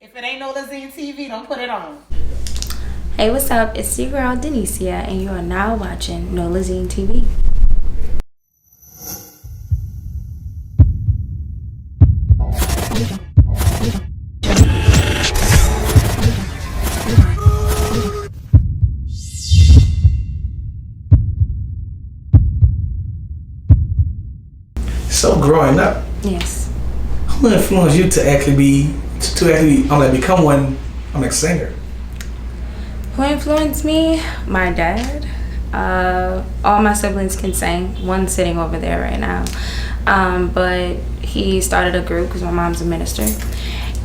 If it ain't Nolazine TV, don't put it on. Hey, what's up? It's your girl DENISIA, and you are now watching Nolazine TV. So growing up, Yes. who influenced you to actually become one singer? Who influenced me? My dad. All my siblings can sing. One's sitting over there right now. But he started a group because my mom's a minister.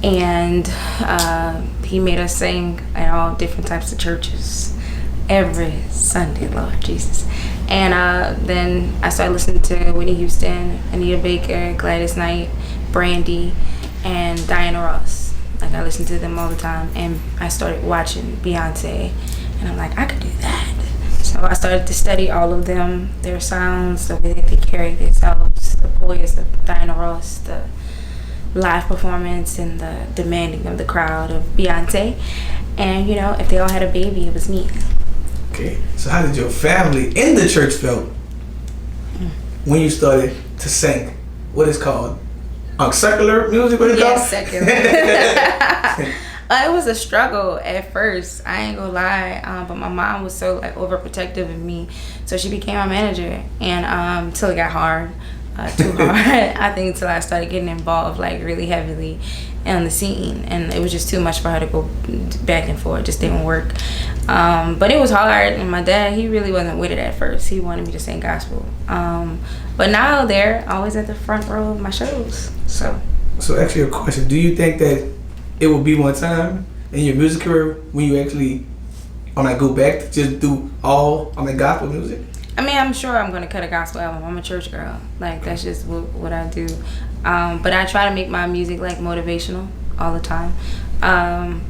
And he made us sing at all different types of churches every Sunday, Lord Jesus. And then I started listening to Whitney Houston, Anita Baker, Gladys Knight, Brandy, and Diana Ross. Like, I listened to them all the time, and I started watching Beyonce, and I'm like, I could do that. So I started to study all of them, their sounds, the way that they carry themselves, the poise of Diana Ross, the live performance, and the demanding of the crowd of Beyonce. And, you know, if they all had a baby, it was me. Okay, so how did your family in the church feel when you started to sing? What is called secular music? What is it called? Secular. It was a struggle at first. I ain't gonna lie, but my mom was so overprotective of me, so she became my manager, and till it got hard, too hard. I think until I started getting involved really heavily on the scene, and it was just too much for her to go back and forth. It just didn't work. But it was hard, and my dad, he really wasn't with it at first. He wanted me to sing gospel. But now they're always at the front row of my shows. So actually, a question: do you think that it will be one time in your music career when you actually go back to just do all gospel music? I mean, I'm sure I'm gonna cut a gospel album. I'm a church girl. That's just what I do. But I try to make my music motivational all the time.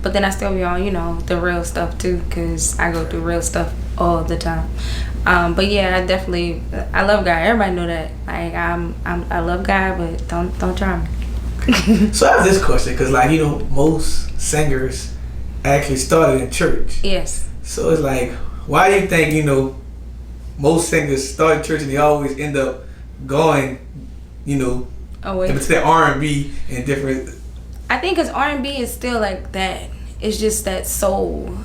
But then I still be on, the real stuff too, because I go through real stuff all the time. But yeah, I love God. Everybody know that. I love God, but don't try me. So I have this question, because most singers actually started in church. Yes. So it's why do you think most singers start in church and they always end up going away into the R&B and different? I think because R&B is still that. It's just that soul.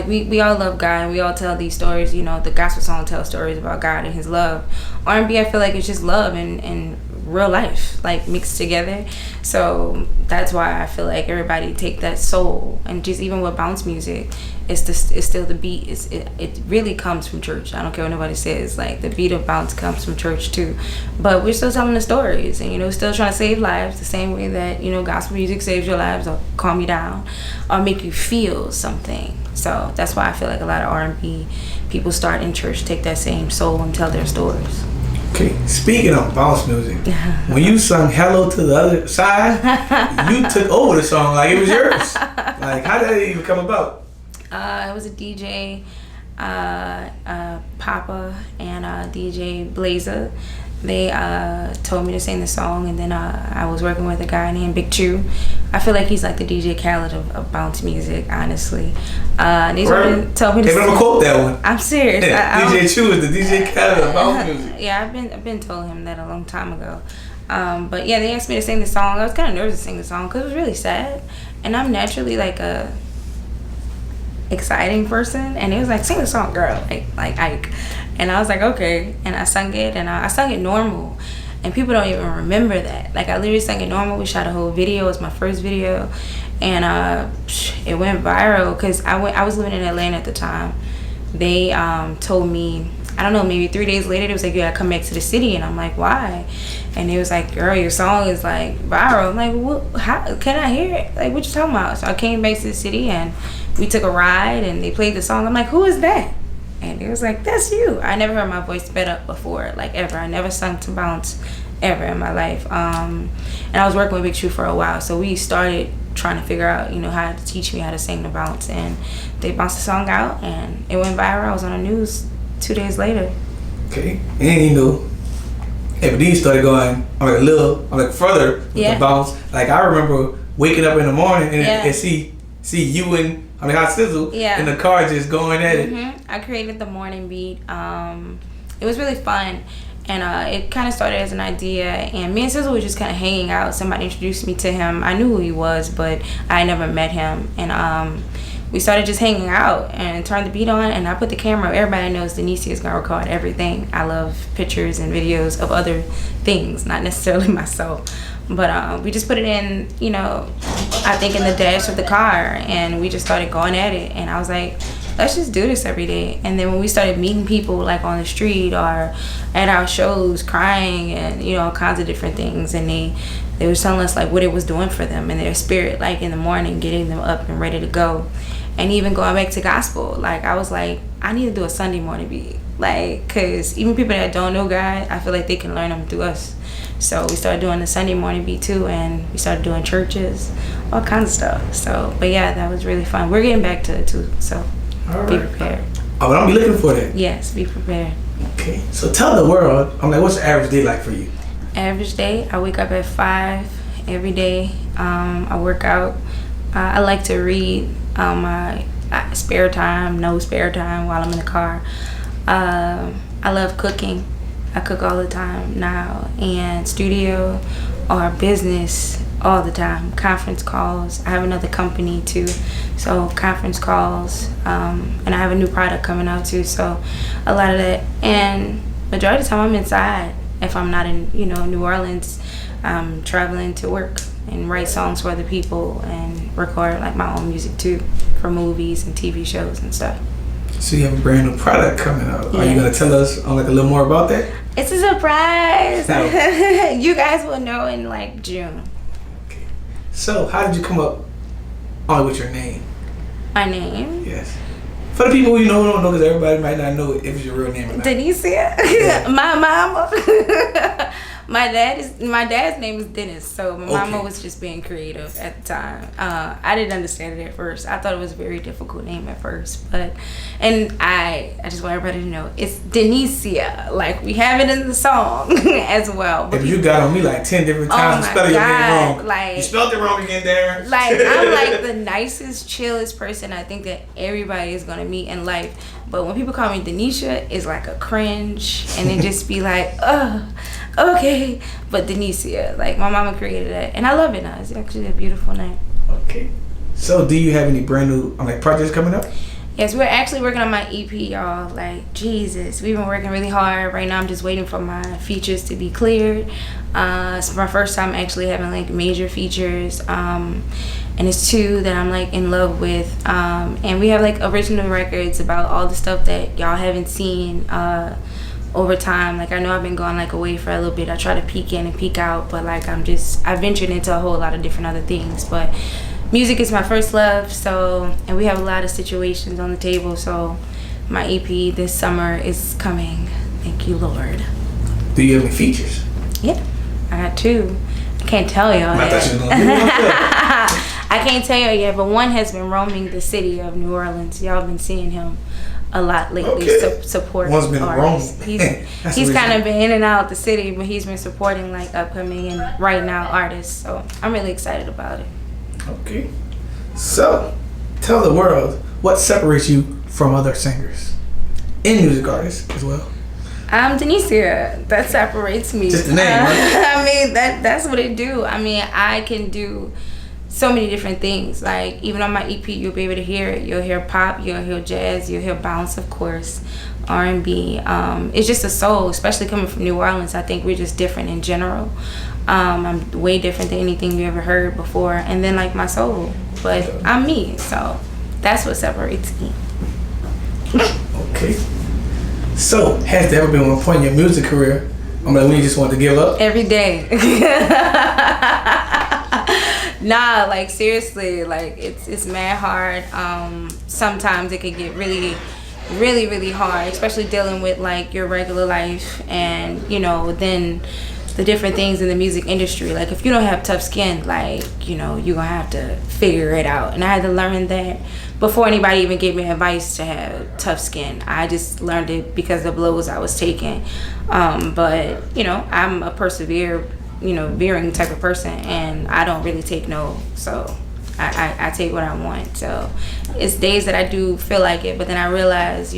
We all love God, and we all tell these stories. The gospel song tells stories about God and His love. R&B, I feel it's just love and real life mixed together. So that's why I feel everybody take that soul, and just even with bounce music, it's still the beat. It really comes from church. I don't care what nobody says. The beat of bounce comes from church too. But we're still telling the stories, and still trying to save lives the same way that gospel music saves your lives, or calm you down, or make you feel something. So that's why I feel a lot of R&B people start in church, take that same soul and tell their stories. Okay, speaking of bounce music, when you sung "Hello to the Other Side," you took over the song it was yours. How did that even come about? It was a DJ, Papa, and DJ Blazer. They told me to sing the song, and then I was working with a guy named Big Chew. I feel he's the DJ Khaled of bounce music, honestly. And he's told me to sing. I'm gonna quote that one. I'm serious. DJ Chew is the DJ Khaled of bounce music. Yeah, I've been told him that a long time ago. But yeah, they asked me to sing the song. I was kind of nervous to sing the song because it was really sad, and I'm naturally a exciting person, and it was sing the song, girl, like Ike. And I was okay, and I sung it, and I sung it normal, and people don't even remember that. I literally sang it normal. We shot a whole video. It was my first video, and it went viral because I was living in Atlanta at the time. They told me, I don't know, maybe 3 days later, they was you gotta come back to the city, and I'm why? And it was girl, your song is viral. I'm what? How can I hear it? What you talking about? So I came back to the city, and we took a ride, and they played the song. I'm who is that? And it was that's you. I never heard my voice sped up before, ever. I never sung to bounce ever in my life. And I was working with Big Chew for a while, so we started trying to figure out, how to teach me how to sing the bounce. And they bounced the song out, and it went viral. I was on the news 2 days later. Okay, and MD started going a little further with the bounce. I remember waking up in the morning and, Yeah. and see you and Hot Sizzle Yeah. in the car just going at it. I created the morning beat. It was really fun, and it kind of started as an idea. And me and Sizzle were just kind of hanging out. Somebody introduced me to him. I knew who he was, but I never met him. And we started just hanging out and turned the beat on. And I put the camera. Everybody knows DENISIA is gonna record everything. I love pictures and videos of other things, not necessarily myself. But we just put it in, you know, I think in the dash of the car, and we just started going at it. And I was like, let's just do this every day. And then when we started meeting people like on the street or at our shows, crying and, you know, all kinds of different things, and they were telling us like what it was doing for them and their spirit, like in the morning, getting them up and ready to go. And even going back to gospel, like I was like, I need to do a Sunday morning beat, like, cause even people that don't know God, I feel like they can learn them through us. So we started doing the Sunday morning beat too, and we started doing churches, all kinds of stuff. So, but yeah, that was really fun. We're getting back to it too, so be prepared. Oh, but I'll be looking for that. Yes, be prepared. Okay, so tell the world, what's the average day like for you? Average day, I wake up at 5 every day. I work out. I like to read. My spare time, no spare time while I'm in the car. I love cooking. I cook all the time now, and studio or business all the time. Conference calls. I have another company too, so conference calls. And I have a new product coming out too, so a lot of that. And majority of the time I'm inside. If I'm not in, you know, New Orleans, I'm traveling to work and write songs for other people and record like my own music too for movies and TV shows and stuff. So you have a brand new product coming out. Yeah. Are you gonna tell us like a little more about that? It's a surprise. No. You guys will know in like June. Okay. So how did you come up with your name? My name? Yes. For the people who don't know, because everybody might not know if it's your real name or not. DENISIA. Yeah. My mama. My dad's name is Dennis, so my mama was just being creative at the time. I didn't understand it at first. I thought it was a very difficult name at first, and I just want everybody to know it's DENISIA. Like we have it in the song as well. If you got on me like 10 different times, spelling your name wrong. Like, you spelled it wrong again, Darren. Like I'm like the nicest, chillest person I think that everybody is gonna meet in life. But when people call me DENISIA, it's like a cringe, and they just be like, oh, okay. But DENISIA, like my mama created that, and I love it now. It's actually a beautiful name. Okay. So, do you have any brand new projects coming up? Yes, we're actually working on my EP, y'all. Like Jesus, we've been working really hard. Right now, I'm just waiting for my features to be cleared. It's my first time actually having like major features. And it's 2 that I'm like in love with, and we have like original records about all the stuff that y'all haven't seen over time. Like I know I've been going like away for a little bit. I try to peek in and peek out, but like I ventured into a whole lot of different other things. But music is my first love, so, and we have a lot of situations on the table. So my EP this summer is coming. Thank you, Lord. Do you have any features? Yeah, I got 2. I can't tell y'all I yet. thought you was gonna do one. I can't tell you yet, but one has been roaming the city of New Orleans. Y'all been seeing him a lot lately. Okay. Support One's been artists. roaming. He's kind of been in and out the city, but he's been supporting like upcoming and right now artists. So I'm really excited about it. Okay. So, tell the world what separates you from other singers and music artists as well. I'm DENISIA. That separates me. Just the name, right? I mean, that's what it do. I mean, I can do so many different things. Like even on my EP, you'll be able to hear it. You'll hear pop, you'll hear jazz, you'll hear bounce, of course, R&B. It's just a soul, especially coming from New Orleans. I think we're just different in general. I'm way different than anything you ever heard before. And then like my soul, but I'm me. So that's what separates me. Okay. So, has there ever been one point in your music career when you just wanted to give up? Every day. Nah, like seriously, like it's mad hard. Sometimes it can get really, really, really hard, especially dealing with like your regular life and, you know, then the different things in the music industry. Like if you don't have tough skin, like, you know, you're gonna have to figure it out. And I had to learn that before anybody even gave me advice to have tough skin. I just learned it because of the blows I was taking. But, you know, I'm a veering type of person, and I don't really take no. So I take what I want. So it's days that I do feel like it, but then I realize,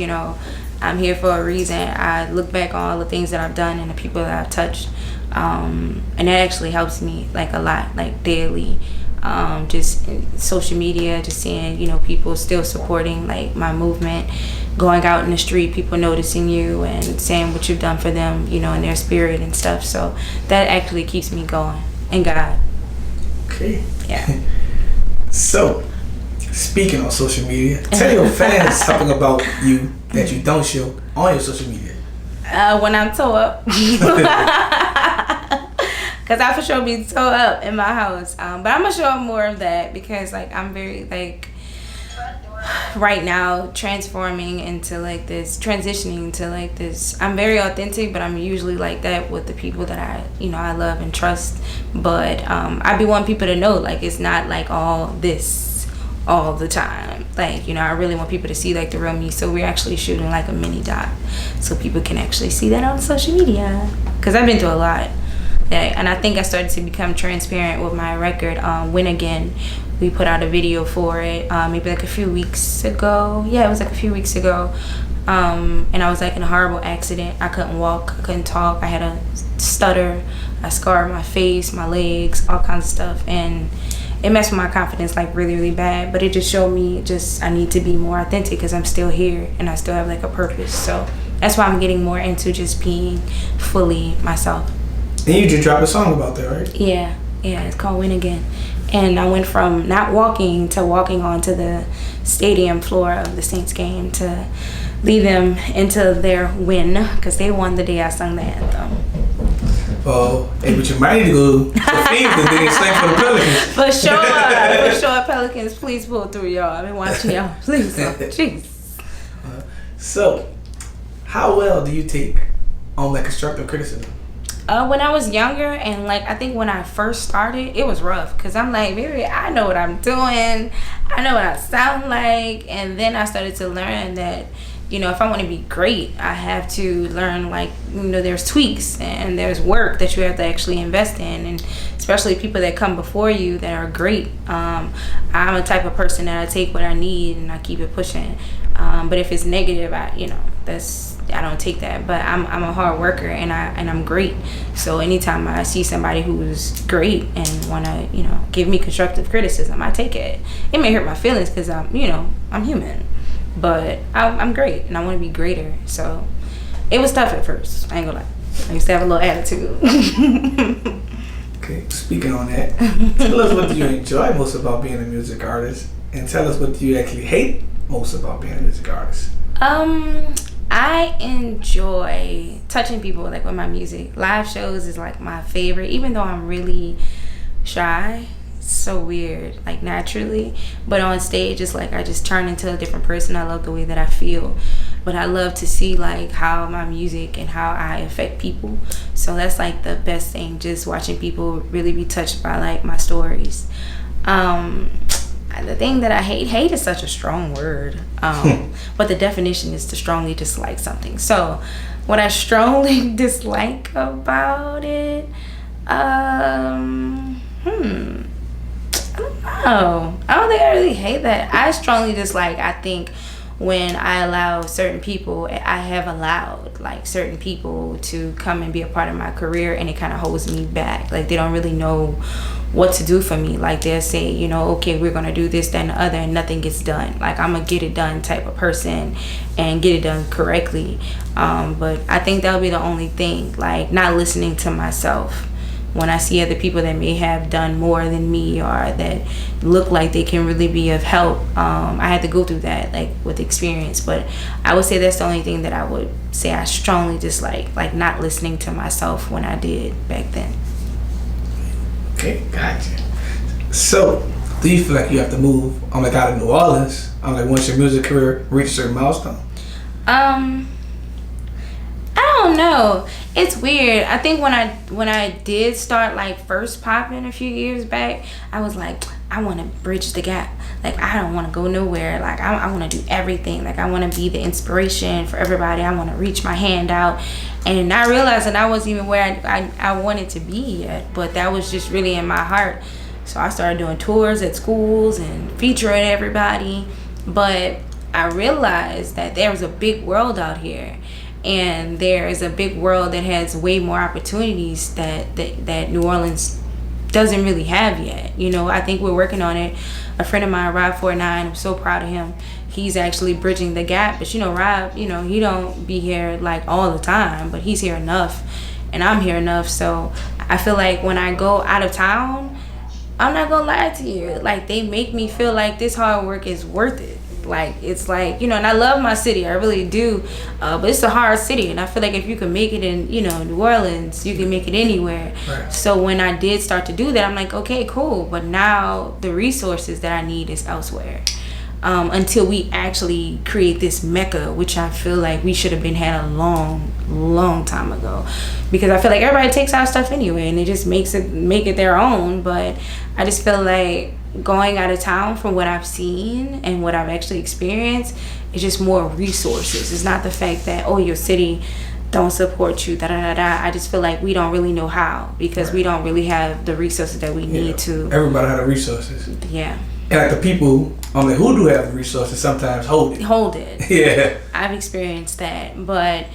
I'm here for a reason. I look back on all the things that I've done and the people that I've touched, and that actually helps me like a lot, like daily. Just social media, just seeing people still supporting like my movement, going out in the street, people noticing you and saying what you've done for them, in their spirit and stuff. So that actually keeps me going. And God. Okay. Yeah. So, speaking on social media, tell your fans something about you that you don't show on your social media. When I'm toe up. Because I for sure be toe up in my house. But I'm going to show up more of that because like I'm very like right now transitioning into like this. I'm very authentic, but I'm usually like that with the people that I love and trust. But I be wanting people to know like it's not like all this all the time. Like, I really want people to see like the real me. So we're actually shooting like a mini doc so people can actually see that on social media. Because I've been through a lot. Yeah, and I think I started to become transparent with my record. When Again, we put out a video for it maybe like a few weeks ago. Yeah, it was like a few weeks ago. And I was like in a horrible accident. I couldn't walk, I couldn't talk. I had a stutter. I scarred my face, my legs, all kinds of stuff. And it messed with my confidence like really, really bad. But it just showed me I need to be more authentic because I'm still here and I still have like a purpose. So that's why I'm getting more into just being fully myself. And you just dropped a song about that, right? Yeah, it's called Win Again. And I went from not walking to walking onto the stadium floor of the Saints game to lead them into their win because they won the day I sung the anthem. Oh, hey, but you might need to go to the Phoenix and then sing for the Pelicans. For sure, Pelicans, please pull through, y'all. I've been watching y'all. Please, jeez. So, how well do you take on like constructive criticism? When I was younger and like I think when I first started, it was rough because I'm like, maybe I know what I'm doing, I know what I sound like, and then I started to learn that if I want to be great, I have to learn like there's tweaks and there's work that you have to actually invest in, and especially people that come before you that are great. I'm a type of person that I take what I need and I keep it pushing. But if it's negative, I don't take that. But I'm a hard worker and I'm great. So anytime I see somebody who's great and wanna give me constructive criticism, I take it. It may hurt my feelings because I'm human, but I'm great and I want to be greater. So it was tough at first. I ain't gonna lie. I used to have a little attitude. Okay, speaking on that, tell us what do you enjoy most about being a music artist, and tell us what do you actually hate most about being a music artist. I enjoy touching people like with my music. Live shows is like my favorite, even though I'm really shy. It's so weird, like naturally. But on stage, it's like I just turn into a different person. I love the way that I feel. But I love to see like how my music and how I affect people. So that's like the best thing, just watching people really be touched by like my stories. The thing that I hate is such a strong word, but the definition is to strongly dislike something. So what I strongly dislike about it, I don't know. I don't think I really hate that. I strongly dislike, I think, when I allow certain people, I have allowed like certain people to come and be a part of my career, and it kind of holds me back. Like they don't really know what to do for me. Like they'll say, okay, we're gonna do this, that, and the other, and nothing gets done. Like I'm a get it done type of person and get it done correctly. But I think that'll be the only thing, like not listening to myself. When I see other people that may have done more than me or that look like they can really be of help, I had to go through that like with experience. But I would say that's the only thing that I would say I strongly dislike, like not listening to myself when I did back then. Okay, gotcha. So, do you feel like you have to move like out of New Orleans once your music career reaches a certain milestone? I don't know. It's weird. I think when I did start like first popping a few years back, I was like, I want to bridge the gap. Like, I don't want to go nowhere. Like, I want to do everything. Like, I want to be the inspiration for everybody. I want to reach my hand out. And I realized that I wasn't even where I wanted to be yet. But that was just really in my heart. So I started doing tours at schools and featuring everybody. But I realized that there was a big world out here. And there is a big world that has way more opportunities that New Orleans doesn't really have yet. You know, I think we're working on it. A friend of mine, Rob 49, I'm so proud of him. He's actually bridging the gap. But, you know, Rob, you know, he don't be here like all the time, but he's here enough, and I'm here enough. So I feel like when I go out of town, I'm not gonna lie to you, like, they make me feel like this hard work is worth it. Like, it's like, you know, and I love my city, I really do, but it's a hard city, and I feel like if you can make it in, you know, New Orleans, you can make it anywhere. Right. So when I did start to do that, I'm like, okay, cool, but now the resources that I need is elsewhere. Until we actually create this mecca, which I feel like we should have been had a long time ago, because I feel like everybody takes our stuff anyway and it just make it their own. But I just feel like going out of town, from what I've seen and what I've actually experienced, is just more resources. It's not the fact that, oh, your city don't support you, I just feel like we don't really know how, because we don't really have the resources that we need to. Everybody have the resources. Yeah. And like the people who do have the resources sometimes hold it. Yeah. I've experienced that, but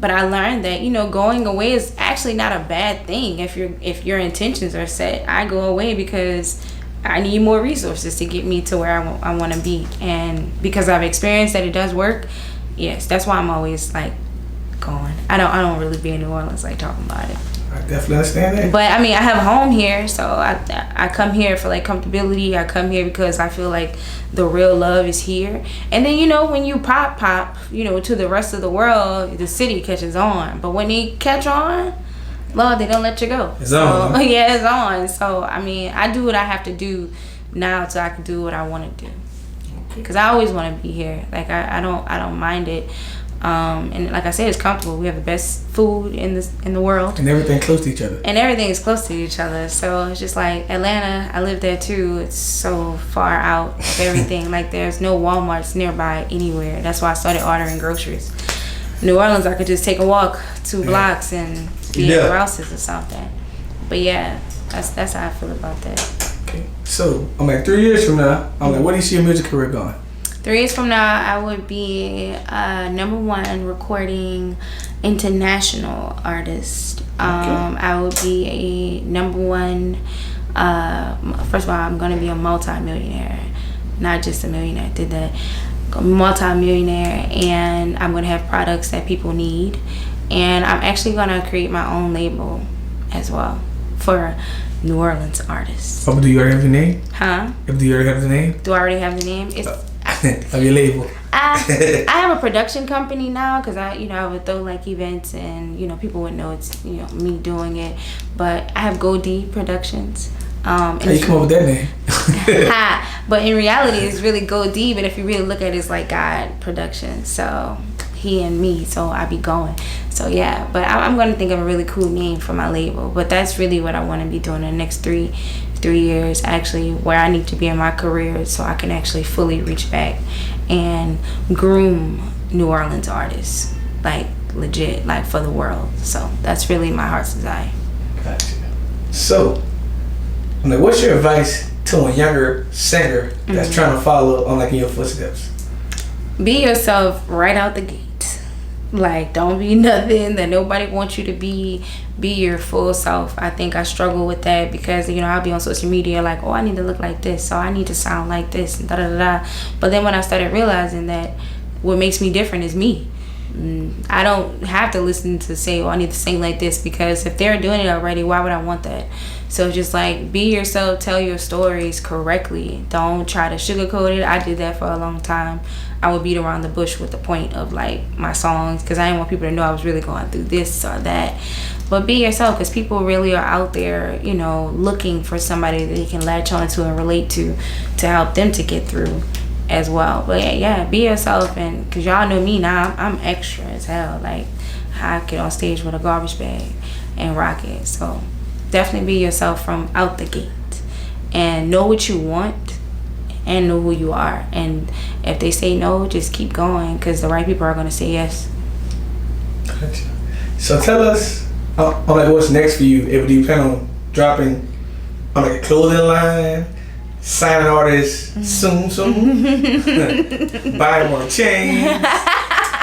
I learned that, you know, going away is actually not a bad thing if your intentions are set. I go away because I need more resources to get me to where I want to be, and because I've experienced that it does work. Yes, that's why I'm always like going. I don't really be in New Orleans like talking about it. I definitely understand that. But I mean, I have home here, so I come here for like comfortability. I come here because I feel like the real love is here. And then, you know, when you pop, you know, to the rest of the world, the city catches on. But when they catch on, Lord, they don't let you go. It's on. Huh? Yeah, it's on. So I mean, I do what I have to do now so I can do what I want to do. Because I always want to be here. Like I don't mind it. And like I said, it's comfortable. We have the best food in the world, and everything close to each other. And everything is close to each other. So it's just like Atlanta. I live there too. It's so far out of everything. Like there's no Walmarts nearby anywhere. That's why I started ordering groceries. New Orleans, I could just take a walk 2 blocks and be at Rouse's or something. But yeah, that's how I feel about that. Okay. So I'm like 3 years from now. I'm like, where do you see your music career going? 3 years from now, I would be #1 recording international artist. I would be a #1. First of all, I'm gonna be a multi-millionaire, not just a millionaire. Did that, multi-millionaire, and I'm gonna have products that people need, and I'm actually gonna create my own label as well for New Orleans artists. Oh, do you already have the name? Huh? Do you already have the name? Do I already have the name? It's of your label. I have a production company now, because I would throw like events, and people would know it's me doing it. But I have Goldie Productions. How you come up with that name? But in reality, it's really Goldie. But if you really look at it, it's like God Productions. So he and me. So I be going. So yeah. But I'm gonna think of a really cool name for my label. But that's really what I want to be doing in the next three years, actually, where I need to be in my career, so I can actually fully reach back and groom New Orleans artists, like legit, like for the world. So that's really my heart's desire. Gotcha. So, I'm like, what's your advice to a younger singer that's trying to follow on like in your footsteps? Be yourself right out the gate. Like, don't be nothing that nobody wants you to be. Be your full self. I think I struggle with that because, I'll be on social media like, oh, I need to look like this, so I need to sound like this, and da-da-da-da. But then when I started realizing that what makes me different is me. I don't have to listen to say, oh, I need to sing like this, because if they're doing it already, why would I want that? So just like, be yourself, tell your stories correctly. Don't try to sugarcoat it. I did that for a long time. I would beat around the bush with the point of like my songs, because I didn't want people to know I was really going through this or that. But be yourself, because people really are out there, looking for somebody that they can latch on to and relate to help them to get through as well. But yeah, be yourself, and because y'all know me now, I'm extra as hell. Like, I get on stage with a garbage bag and rock it. So definitely be yourself from out the gate, and know what you want and know who you are. And if they say no, just keep going, because the right people are going to say yes. So tell us, like, what's next for you? If you plan on dropping on like a clothing line, signing artists soon, buying more chains,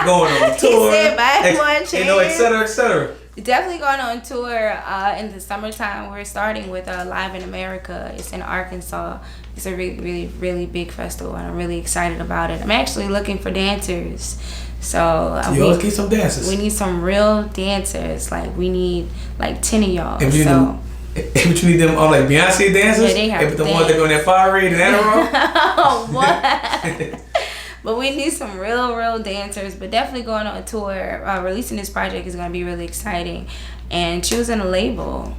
going on tour, He said buy more chains, et cetera, et cetera. Definitely going on tour in the summertime. We're starting with Live in America. It's in Arkansas. It's a really, really, really big festival, and I'm really excited about it. I'm actually looking for dancers. So you always get some dancers. We need some real dancers. Like, we need like 10 of y'all. If you need them on like Beyonce dancers, yeah, they have the ones that go in that fire raid and Adderall. Oh, what? But we need some real dancers. But definitely going on a tour. Releasing this project is going to be really exciting. And choosing a label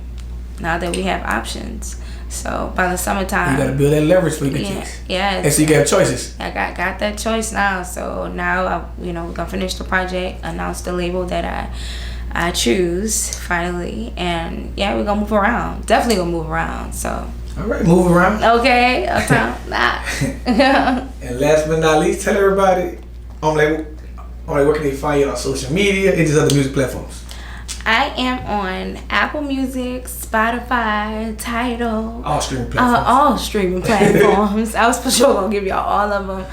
now that we have options. So by the summertime, you got to build that leverage for your kids. Yeah. And so you got choices. I got that choice now. So now, we're going to finish the project, announce the label that I choose finally. And yeah, we're going to move around. Definitely going to move around. So. All right, move around. Okay, And last but not least, tell everybody where can they find you on social media and just other music platforms. I am on Apple Music, Spotify, Tidal. All streaming platforms. All streaming platforms. I was for sure gonna give y'all all of them.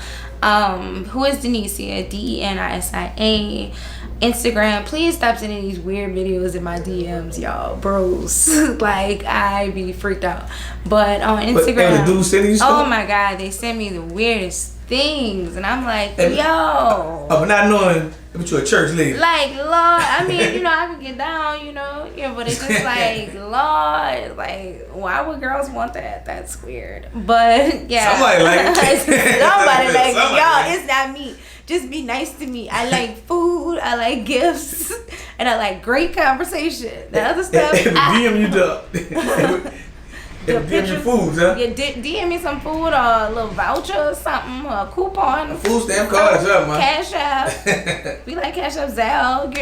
Who is Denisia? DENISIA. Instagram. Please stop sending these weird videos in my DMs, y'all, bros. Like, I be freaked out. But on Instagram, the dudes sending you stuff? Oh my God, they send me the weirdest things, and I'm like, yo. But not knowing if you're a church lady. Like, Lord, I mean, I can get down, yeah, but it's just like, Lord, like, why would girls want that? That's weird. But yeah, somebody like it. Somebody like it. Y'all, it's not me. Just be nice to me. I like food. I like gifts, and I like great conversation. The other stuff, DM you the DM you foods, huh? Yeah, DM me some food or a little voucher or something, or a coupon. A food stamp card, something, man. Cash App. We like Cash App, Zelle,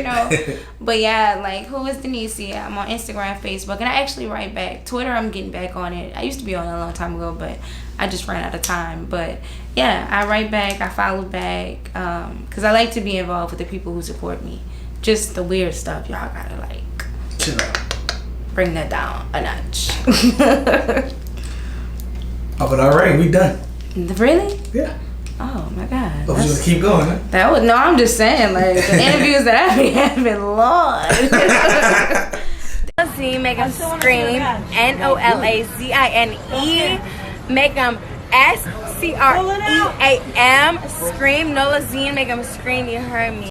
But yeah, like, who is Denisia? I'm on Instagram, Facebook, and I actually write back. Twitter, I'm getting back on it. I used to be on it a long time ago, but I just ran out of time. But yeah, I write back, I follow back, because I like to be involved with the people who support me. Just the weird stuff, y'all gotta like chill out. Bring that down a notch. But all right, we done. Really? Yeah. Oh my God. But we just keep going, huh? That was, no, I'm just saying, like, the interviews that I've been having, Lord. Nolazine, make them scream. Nolazine. Make them SCREAM. Scream. Nolazine, make them scream. You heard me.